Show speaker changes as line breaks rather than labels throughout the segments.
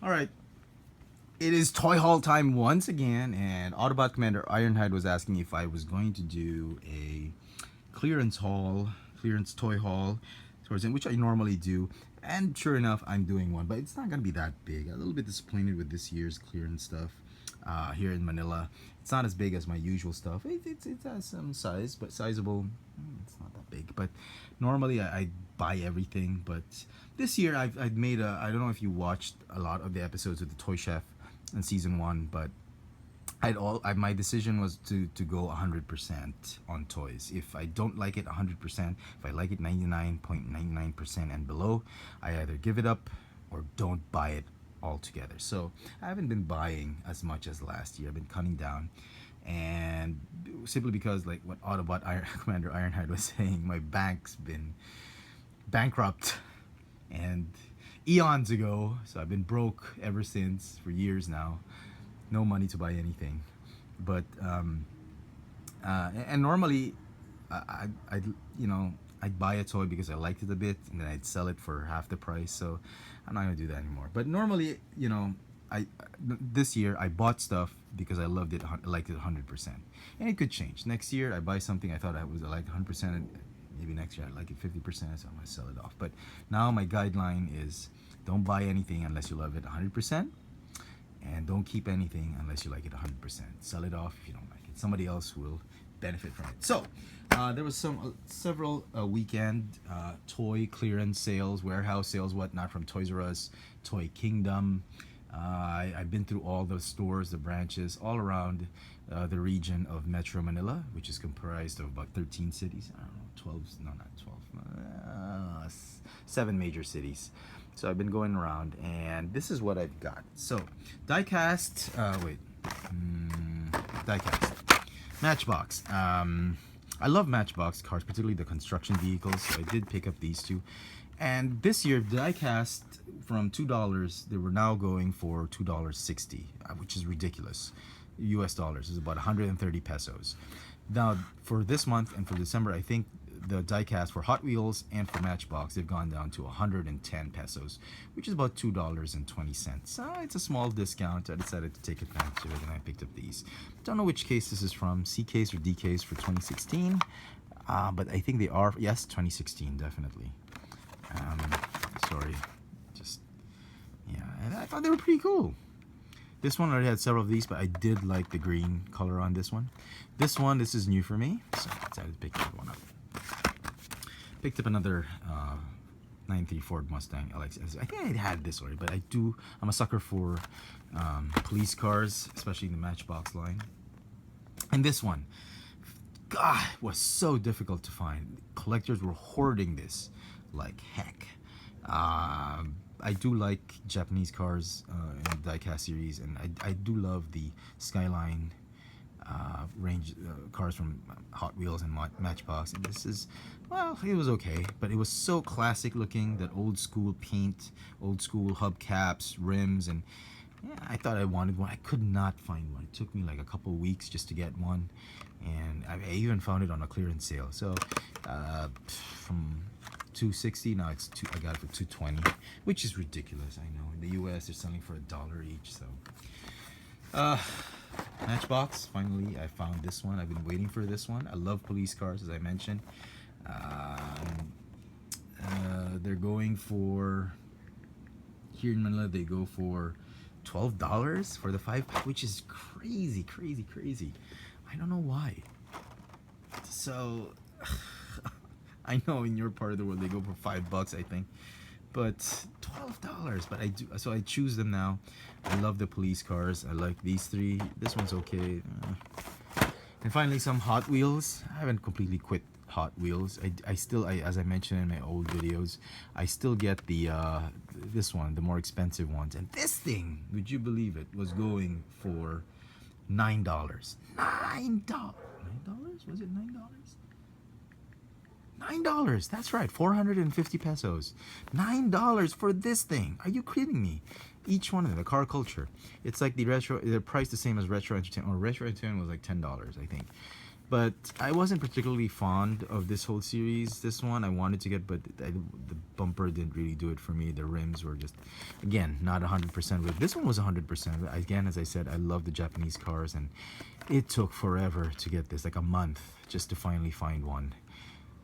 All right. It is toy haul time once again, and Autobot Commander Ironhide was asking if I was going to do a clearance haul, clearance toy haul, towards it, which I normally do. And sure enough, I'm doing one, but it's not going to be that big. I'm a little bit disappointed with this year's clearance stuff here in Manila. It's not as big as my usual stuff. It has some size, but sizable. It's not that big, but normally I buy everything. But this year I've made a. I don't know if you watched a lot of the episodes of the Toy Chef in season 1, but my decision was to go 100% on toys. If I don't like it 100%, if I like it 99.99% and below, I either give it up or don't buy it altogether. So I haven't been buying as much as last year. I've been cutting down, and simply because, like what Autobot Commander Ironhide was saying, my bank's been bankrupt and eons ago, so I've been broke ever since, for years now. No money to buy anything, but and normally I'd buy a toy because I liked it a bit, and then I'd sell it for half the price. So I'm not gonna do that anymore. But normally, this year I bought stuff because I loved it, I liked it 100%, and it could change. Next year I buy something I thought I liked 100%, and maybe next year I like it 50%, so I'm gonna sell it off. But now my guideline is don't buy anything unless you love it 100%. And don't keep anything unless you like it 100%. Sell it off if you don't like it. Somebody else will benefit from it. So there was several weekend toy clearance sales, warehouse sales, whatnot, from Toys R Us, Toy Kingdom. I've been through all the stores, the branches, all around the region of Metro Manila, which is comprised of about 13 cities. I don't know, 12, no, not 12, 7 major cities. So I've been going around, and this is what I've got. So, diecast, diecast, Matchbox. I love Matchbox cars, particularly the construction vehicles. So I did pick up these two. And this year, diecast from $2, they were now going for $2.60, which is ridiculous. US dollars is about 130 pesos. Now, for this month and for December, I think the diecast for Hot Wheels and for Matchbox, they've gone down to 110 pesos, which is about $2.20. So it's a small discount. I decided to take advantage of it, and I picked up these. Don't know which case this is from, C case or D case for 2016, but I think they are, yes, 2016, definitely. Sorry, just, yeah, and I thought they were pretty cool. This one already had several of these, but I did like the green color on this one. This is new for me, so I decided to pick that one up. Picked up another 93 Ford Mustang LX. I think I had this already, but I'm a sucker for police cars, especially in the Matchbox line. And this one, God, was so difficult to find. Collectors were hoarding this like heck. I do like Japanese cars in the diecast series, and I do love the Skyline range cars from Hot Wheels and Matchbox. And this is, well, it was okay, but it was so classic looking, that old school paint, old school hubcaps, rims, and yeah, I thought I wanted one. I could not find one. It took me like a couple weeks just to get one, and I even found it on a clearance sale. So from $260, now I got it for $220, which is ridiculous. I know in the US they're selling for $1 each. So Matchbox, finally I found this one. I've been waiting for this one. I love police cars, as I mentioned. They're going for, here in Manila, they go for $12 for the 5-pack, which is crazy. I don't know why. So I know in your part of the world they go for $5, I think, but $12. But so I choose them now. I love the police cars. I like these three. This one's okay. And finally, some Hot Wheels. I haven't completely quit Hot Wheels. I still, as I mentioned in my old videos, I still get the this one, the more expensive ones. And this thing, would you believe it, was going for $9. $9? Was it $9? $9, that's right, 450 pesos. $9 for this thing. Are you kidding me? Each one of them, the car culture. It's like the retro, they're priced the same as Retro Entertainment. Or Retro Entertainment was like $10, I think. But I wasn't particularly fond of this whole series. This one I wanted to get, but the bumper didn't really do it for me. The rims were just, again, not 100% with. This one was 100%. Again, as I said, I love the Japanese cars, and it took forever to get this, like a month, just to finally find one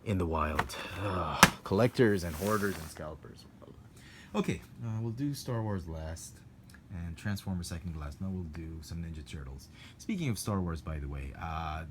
in the wild. Ugh. Collectors and hoarders and scalpers. Okay, we'll do Star Wars last. And Transformers second to last. Now we'll do some Ninja Turtles. Speaking of Star Wars, by the way,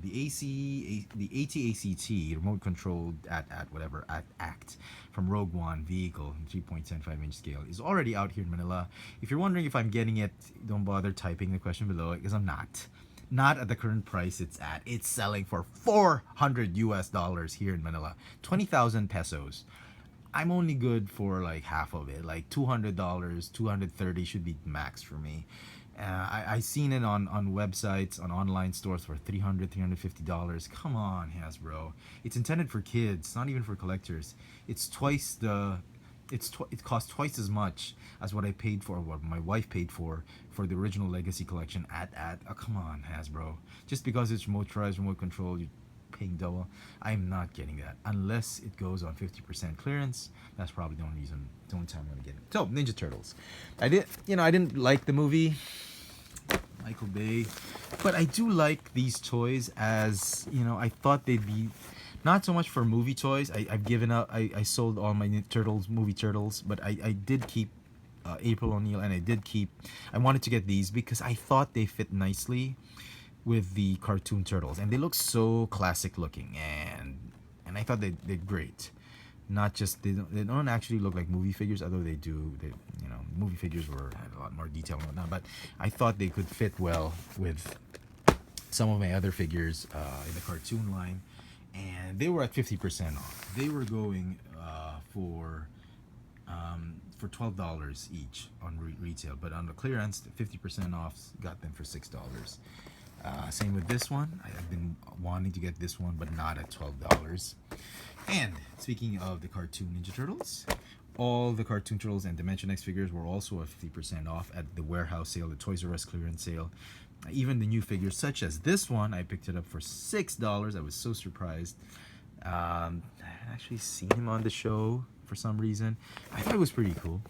the AT-ACT remote controlled ACT from Rogue One vehicle 3.75 inch scale is already out here in Manila. If you're wondering if I'm getting it, don't bother typing the question below, because I'm not. Not at the current price it's at. It's selling for $400 US here in Manila, 20,000 pesos. I'm only good for like half of it, like $200, $230 should be max for me. I seen it on websites, on online stores for $300, $350. Come on, Hasbro. It's intended for kids, not even for collectors. It's twice the, it costs twice as much as what I paid for, what my wife paid for the original Legacy collection oh, come on, Hasbro. Just because it's motorized, remote control, you paying double. I'm not getting that unless it goes on 50% clearance. That's probably the only reason, the only time I'm gonna get it. So Ninja Turtles, I didn't like the movie, Michael Bay, but I do like these toys. As you know, I thought they'd be not so much for movie toys. I've given up. I sold all my movie turtles, but I did keep April O'Neil, and I wanted to get these because I thought they fit nicely with the cartoon turtles, and they look so classic looking, and I thought they're great. Not just, they don't actually look like movie figures, although they do. Movie figures had a lot more detail and whatnot, but I thought they could fit well with some of my other figures in the cartoon line, and they were at 50% off. They were going for $12 each on retail, but on the clearance, 50% off got them for $6. Same with this one. I've been wanting to get this one, but not at $12. And speaking of the cartoon Ninja Turtles, all the cartoon Turtles and Dimension X figures were also at 50% off at the warehouse sale, the Toys R Us clearance sale. Even the new figures, such as this one, I picked it up for $6. I was so surprised. I actually seen him on the show for some reason. I thought it was pretty cool.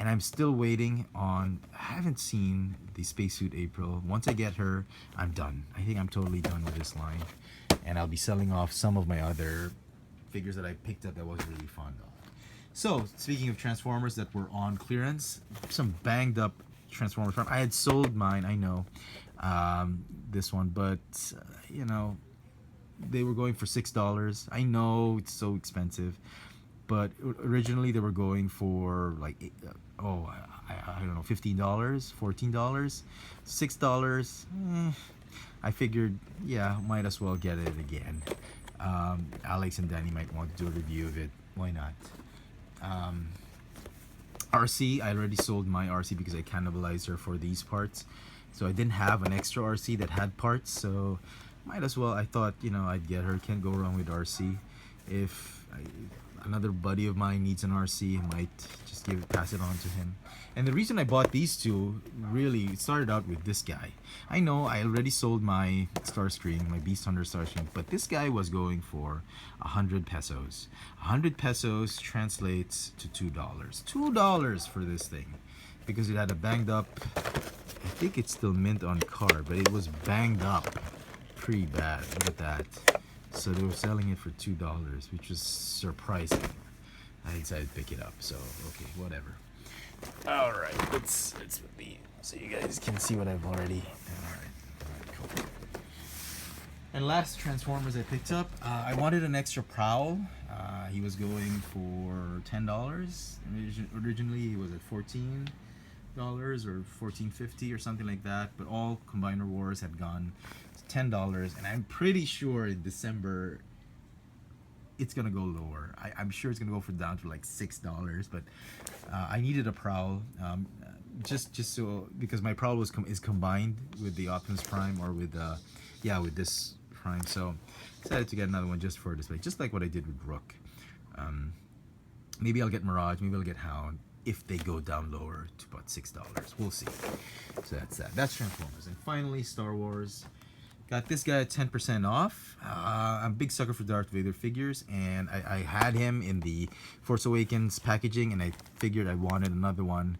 And I'm still waiting on, I haven't seen the Spacesuit April. Once I get her, I'm done. I think I'm totally done with this line. And I'll be selling off some of my other figures that I picked up that I wasn't really fond of. So, speaking of Transformers that were on clearance, some banged up Transformers. I had sold mine, I know, this one, but, they were going for $6. I know it's so expensive, but originally they were going for like, I don't know, $15, $14, $6. I figured, yeah, might as well get it again. Alex and Danny might want to do a review of it. Why not? RC, I already sold my RC because I cannibalized her for these parts. So I didn't have an extra RC that had parts, so might as well. I thought, I'd get her. Can't go wrong with RC. If another buddy of mine needs an RC, I might just pass it on to him. And the reason I bought these two, really, it started out with this guy. I know I already sold my Starscream, my Beast Hunter Starscream, but this guy was going for 100 pesos. 100 pesos translates to $2. $2 for this thing, because it had a banged up, I think it's still mint on card, but it was banged up pretty bad. Look at that. So they were selling it for $2, which was surprising. I decided to pick it up, so okay, whatever. All right, let's with me so you guys can see what I've already. All right, cool. And last Transformers I picked up, I wanted an extra Prowl. He was going for $10. Originally he was at $14 or $14.50 or something like that, but all Combiner Wars had gone $10, and I'm pretty sure in December it's gonna go lower. I'm sure it's gonna go down to like $6, but I needed a Prowl, just so, because my Prowl is combined with the Optimus Prime, or with with this Prime, so decided to get another one just for display, just like what I did with Rook. Maybe I'll get Mirage, maybe I'll get Hound if they go down lower to about $6. We'll see. So that's that. That's Transformers. And finally, Star Wars. Got this guy at 10% off. I'm a big sucker for Darth Vader figures, and I had him in the Force Awakens packaging, and I figured I wanted another one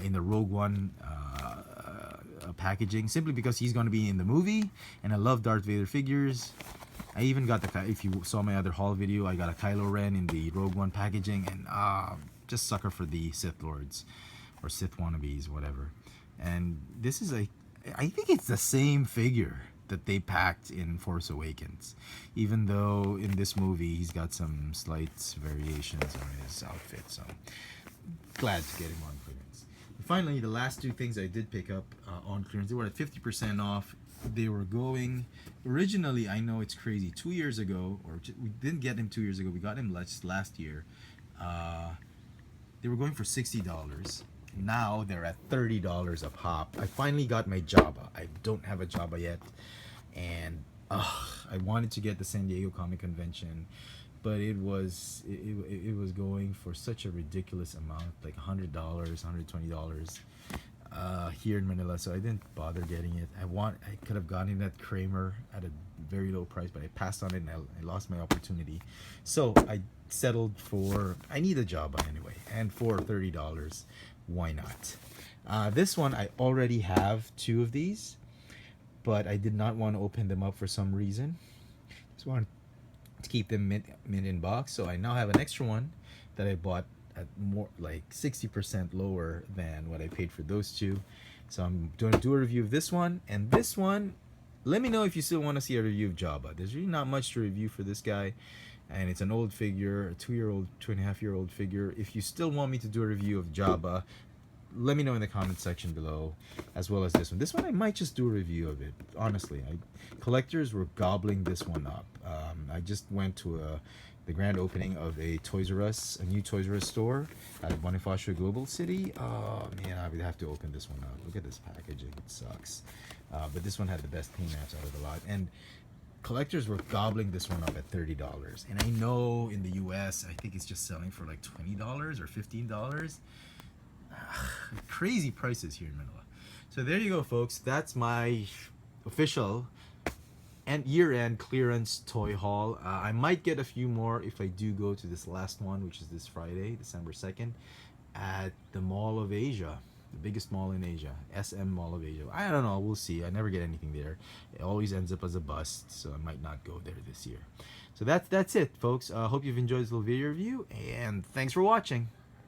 in the Rogue One packaging, simply because he's going to be in the movie, and I love Darth Vader figures. I even got the, if you saw my other haul video, I got a Kylo Ren in the Rogue One packaging, and just sucker for the Sith Lords, or Sith wannabes, whatever. And this is I think it's the same figure that they packed in Force Awakens, even though in this movie he's got some slight variations on his outfit, so glad to get him on clearance. And finally, the last two things I did pick up on clearance, they were at 50% off. They were going, originally, I know it's crazy, 2 years ago, or we didn't get him 2 years ago, we got him last year, they were going for $60. Now they're at $30 a pop. I finally got my Jabba. I don't have a Jabba yet, and I wanted to get the San Diego Comic Convention, but it was going for such a ridiculous amount, like $100, $120 here in Manila, so I didn't bother getting it. I could have gotten it at Kramer at a very low price, but I passed on it and I lost my opportunity. So I settled for, I need a Jabba anyway, and for $30, why not? This one, I already have 2 of these, but I did not want to open them up for some reason. Just wanted to keep them mint in box, so I now have an extra one that I bought at more like 60% lower than what I paid for those 2. So I'm going to do a review of this one, and this one, let me know if you still want to see a review of Jabba. There's really not much to review for this guy, and it's an old figure, a 2.5-year-old figure. If you still want me to do a review of Jabba, let me know in the comment section below, as well as this one. This one I might just do a review of it, honestly. Collectors were gobbling this one up. I just went to the grand opening of a Toys R Us, a new Toys R Us store at Bonifacio Global City. Oh man, I would have to open this one up. Look at this packaging, it sucks. But this one had the best paint apps out of the lot, and collectors were gobbling this one up at $30. And I know in the US, I think it's just selling for like $20 or $15. Crazy prices here in Manila. So there you go, folks. That's my official and year-end clearance toy haul. I might get a few more if I do go to this last one, which is this Friday, December 2nd, at the Mall of Asia, the biggest mall in Asia, SM Mall of Asia. I don't know, we'll see. I never get anything there. It always ends up as a bust, so I might not go there this year. So that's it, folks. Hope you've enjoyed this little video review, and thanks for watching.